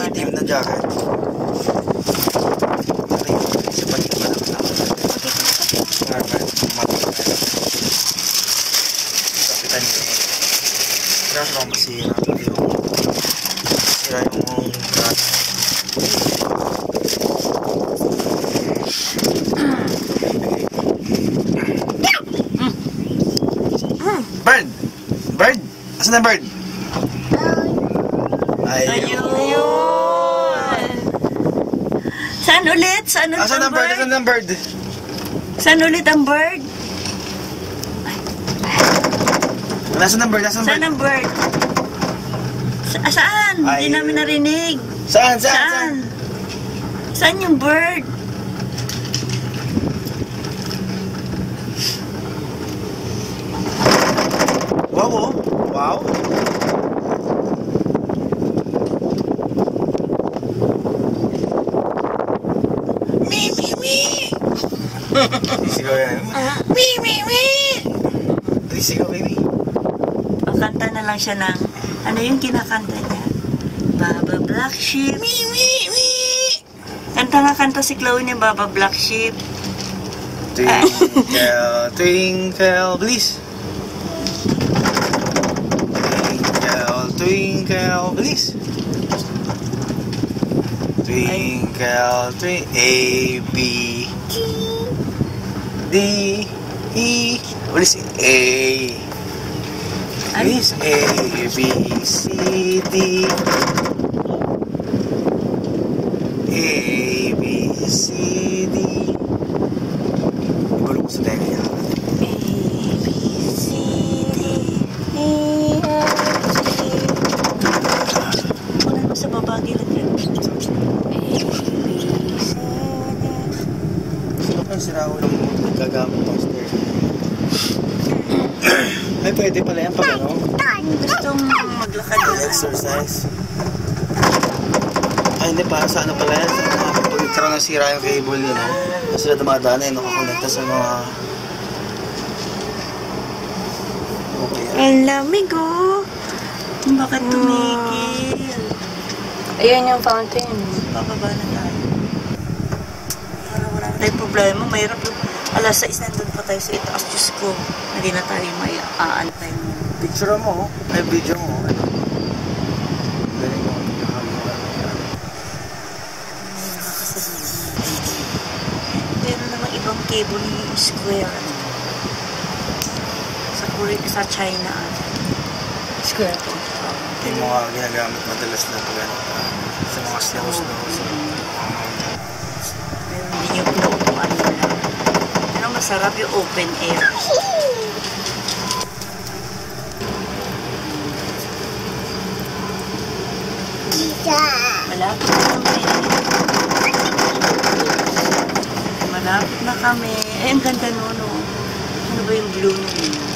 itim na jacket. Sa balik pa lang kapitan niya. Kaya ako masira yung gas. Bird! Bird! Asan na bird? Ayun! Saan ulit? Saan ulit Asan ang ang bird? bird? Asan ang bird? Saan ulit ang bird? Nasaan ang bird? Nasaan ang Saan bird? ang bird? Saan? Hindi Ayun. namin narinig. Saan? Saan yung bird? Wow, oh. Wow. Me. Sigaw yan. Me. Sigaw, baby. Kanta na lang siya ng, ano yung kinakanta niya? Baba Black Sheep. Kanta si Chloe ni Baba Black Sheep. Twinkle, twinkle, please. Twinkle, please. Twinkle, A, B, D, E. What is it? A. Please. A, B, C, D. A, B, C, D. Iba ko sa tenga niya. A, B, C, D, E, F, G. Wala mo sa baba, gilid yan. A, B, C, D. Sino kang siraw ng gagamit ng stair? Ay, pwede pala yan pag ano? Gustong maglakad na. Exercise. Ay, hindi pa. Sa ano pala yan? Pag nagkaroon ng sira yung cable yun, no? Kasi sila dumadaan eh, nakakonekta sa mga... Okay. Ang lamig, oh. Bakit tumigil? Ayan yung fountain. Bababa na tayo. Para wala na tayong problema. Mahirap yung alas 6 nandun pa tayo sa itaas. Diyos ko, hindi na tayo may aantay mo. Picture mo, ay video mo. Galing mo. Meron namang ibang cable yung square. Sa Korea, sa China. Square po. Yung mga ginagamit madalas na pag ano, sa mga snows. Meron din yung pinaupuan mo lang. Pero masarap yung open air. Malapit na kami. Malapit na kami. Ay, ang ganda nun, oh. Ano ba yung blue nun?